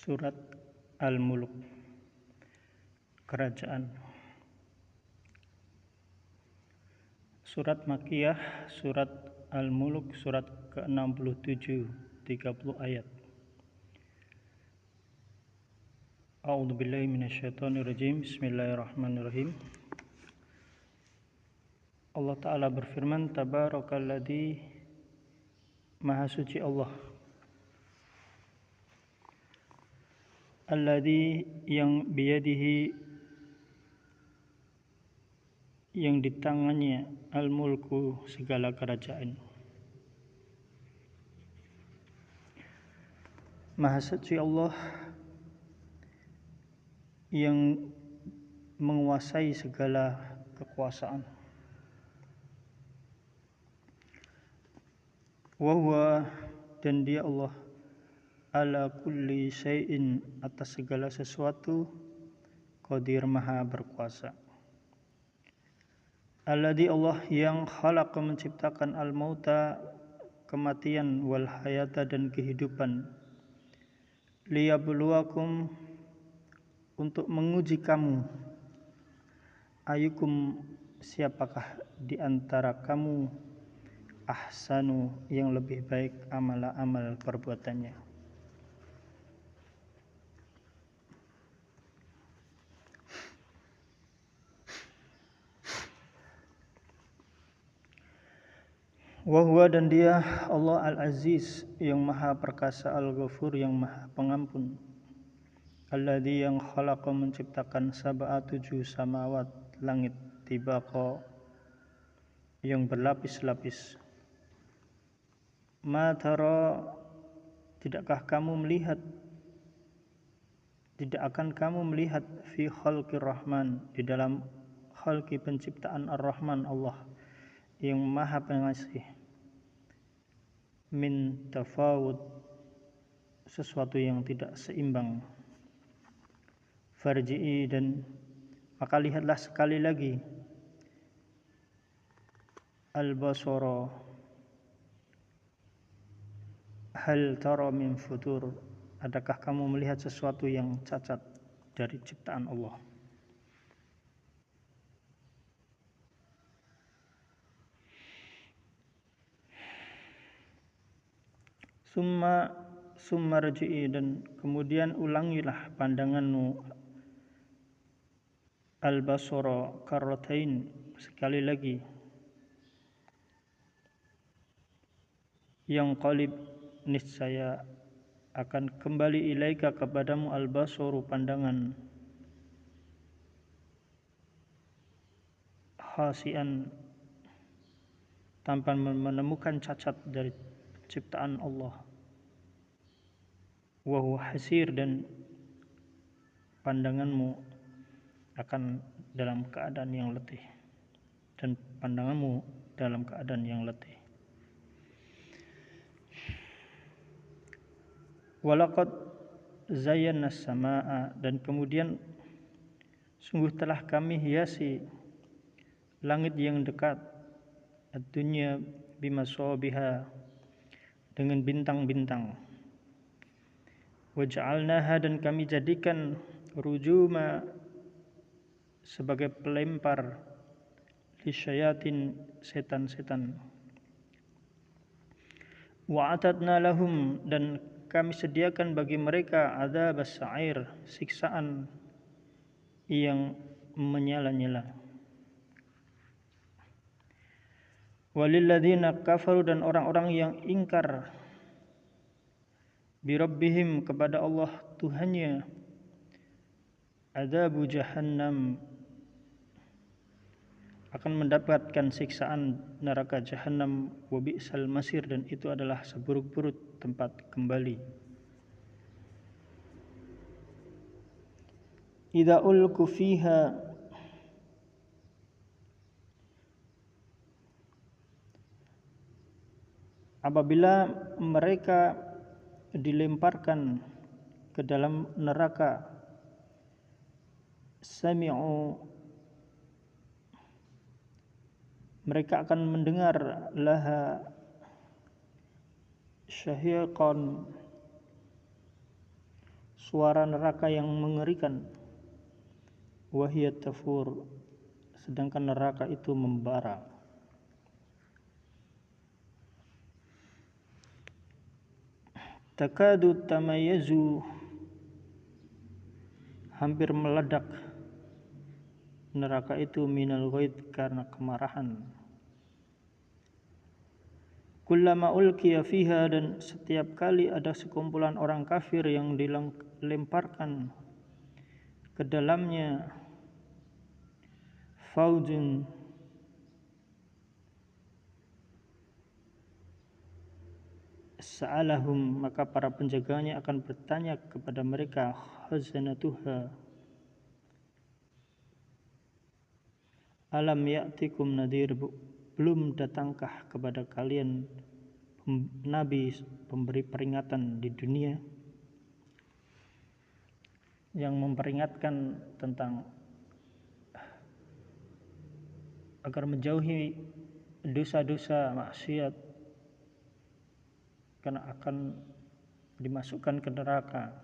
Surat Al-Mulk, Kerajaan. Surat Makkiyah, Surat Al-Mulk, surat ke-67, 30 ayat. A'udzubillahi minasyaitonirrajim. Bismillahirrahmanirrahim. Allah Ta'ala berfirman, Tabarakalladzi, Maha suci Allah, alladzi, yang biyadihi, yang di tangannya, al-mulku, segala kerajaan. Maha suci Allah yang menguasai segala kekuasaan. Wa huwa, dan Dia Allah, ala kulli syai'in, atas segala sesuatu, qadir, maha berkuasa. Alladzi, Allah yang khalaqa, menciptakan, al-mauta, kematian, wal hayata, dan kehidupan, liyabluwakum, untuk menguji kamu, ayyukum, siapakah di antara kamu, ahsanu, yang lebih baik amal perbuatannya. Wa huwa, dan Dia Allah Al-Aziz, yang maha perkasa, Al-Ghafur, yang maha pengampun. Alladzi, yang khalaqa, menciptakan, sab'a, 7 samawat, langit, tibaqa, yang berlapis-lapis. Ma tara, tidak akan kamu melihat fi khalqir rahman, di dalam khalqi, penciptaan ar-Rahman Allah, yang maha pengasih, min tafawud, sesuatu yang tidak seimbang. Farji'i, dan maka lihatlah sekali lagi, al-basara, hal tara min futur, adakah kamu melihat sesuatu yang cacat dari ciptaan Allah. Summa rji'i, dan kemudian ulangilah pandanganmu, al-basara karratain, sekali lagi, yang qalib, niscaya akan kembali ilaika, kepadamu, al-basaru, pandangan, khasian, tanpa menemukan cacat dari ciptaan Allah. Wa huwa hasir, dan pandanganmu akan dalam keadaan yang letih, dan pandanganmu dalam keadaan yang letih. Walaqad zayyana as-samaa'a, dan kemudian sungguh telah kami hiasi langit yang dekat, ad-dunya bimasabiha, dengan bintang-bintang. Waja'alnaha, dan kami jadikan, rujuma, sebagai pelempar, lisyayatin, setan-setan. Wa'atadna lahum, dan kami sediakan bagi mereka, adzabas sa'ir, siksaan yang menyala-nyala. Walilladzina kafaru, dan orang-orang yang ingkar, birabbihim, kepada Allah Tuhannya, adzabu jahannam, akan mendapatkan siksaan neraka jahannam, wa bi'sal masir, dan itu adalah seburuk-buruk tempat kembali. Idza ulqu fiha, apabila mereka dilemparkan ke dalam neraka, sami'u, mereka akan mendengar, laha, syahiqan, suara neraka yang mengerikan. Wahiyat tafur, sedangkan neraka itu membara. Takadu tamayazu, hampir meledak neraka itu minal ghaid, karena kemarahan. Kullama ulqiya fiha, dan setiap kali ada sekumpulan orang kafir yang dilemparkan ke dalamnya, faujun, sa'alahum, maka para penjaganya akan bertanya kepada mereka, khazanatuha, alam ya'tikum nadhir, belum datangkah kepada kalian nabi pemberi peringatan di dunia, yang memperingatkan tentang agar menjauhi dosa-dosa maksiat, karena akan dimasukkan ke neraka,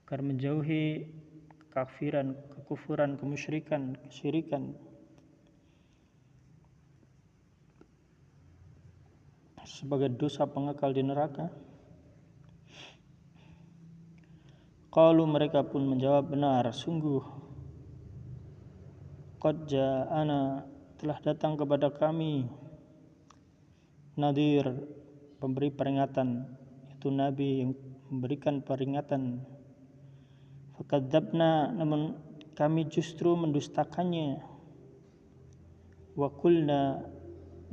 agar menjauhi kekafiran, kekufuran, kemusyrikan, kesyirikan, sebagai dosa pengekal di neraka. Qalu, mereka pun menjawab, benar, sungguh qad ja'ana, telah datang kepada kami, nadhir, pemberi peringatan, itu nabi yang memberikan peringatan. Fakadzabna, namun kami justru mendustakannya. Wa qulna,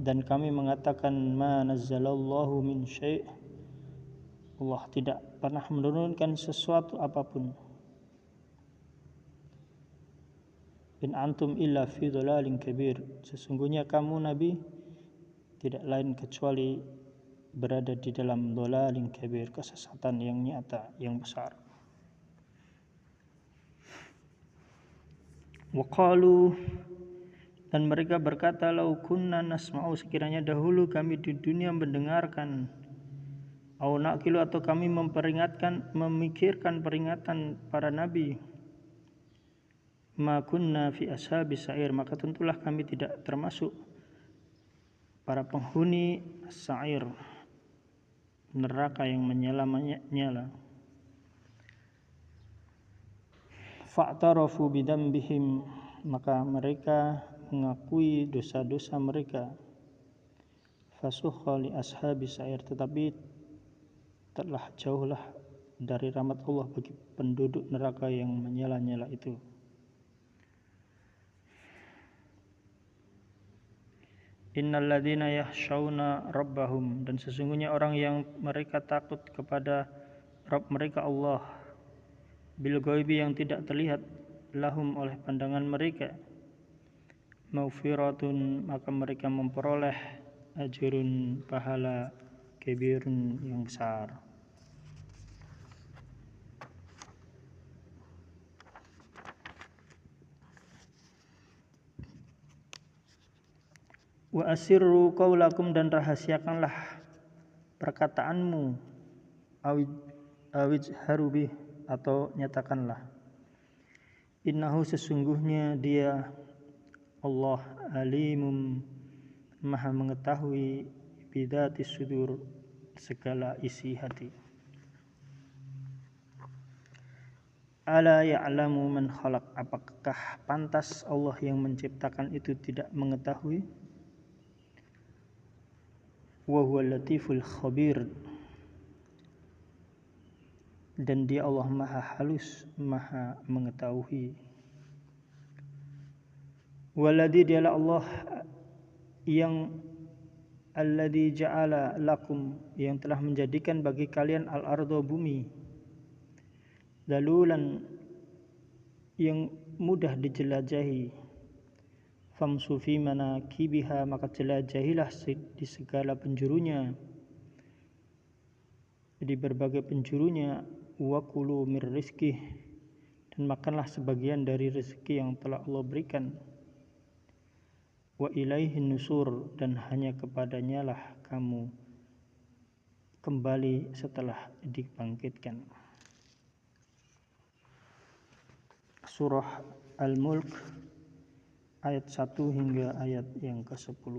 dan kami mengatakan, ma nazzalallahu min syai', Allah tidak pernah menurunkan sesuatu apapun. In antum illa fi dhalalin kabir, sesungguhnya kamu nabi tidak lain kecuali berada di dalam dhalalin kabir, kesesatan yang nyata, yang besar. Wa qalu, dan mereka berkata, lau kunna nasma'u, sekiranya dahulu kami di dunia mendengarkan, au naqilu, atau kami memikirkan peringatan para nabi, ma kunna fi ashabis sa'ir, maka tentulah kami tidak termasuk para penghuni sa'ir, neraka yang menyala-nyala. Fa'tarafu bidambihim, maka mereka mengakui dosa-dosa mereka. Fasukha li ashabis sa'ir, tetapi telah jauhlah dari rahmat Allah bagi penduduk neraka yang menyala-nyala itu. Innal ladzina yakhshawna rabbahum, dan sesungguhnya orang yang mereka takut kepada Rabb mereka Allah, bil ghaibi, yang tidak terlihat, lahum, oleh pandangan mereka, maghfiratun, maka mereka memperoleh ajrun, pahala, kabirun, yang besar. Wa asirru qaulakum, dan rahasiakanlah perkataanmu, awijharu bih, atau nyatakanlah. Innahu, sesungguhnya dia Allah, alimum, maha mengetahui, bidatis sudur, segala isi hati. Ala ya'lamu man khalaq, apakah pantas Allah yang menciptakan itu tidak mengetahui? Wa huwal latiful khabir, dan dia Allah maha halus, maha mengetahui. Waladhi, dialah Allah yang alladhi ja'ala lakum, yang telah menjadikan bagi kalian al-ardo, bumi, dalulan, yang mudah dijelajahi, famsu fi manakibiha, maka jelajahilah di segala penjurunya, di berbagai penjurunya, wa kulu mir rizqih, dan makanlah sebagian dari rezeki yang telah Allah berikan, wa ilaihin nusur, dan hanya kepadanya lah kamu kembali setelah dibangkitkan. surah Al-Mulk ayat 1 hingga ayat yang ke-10.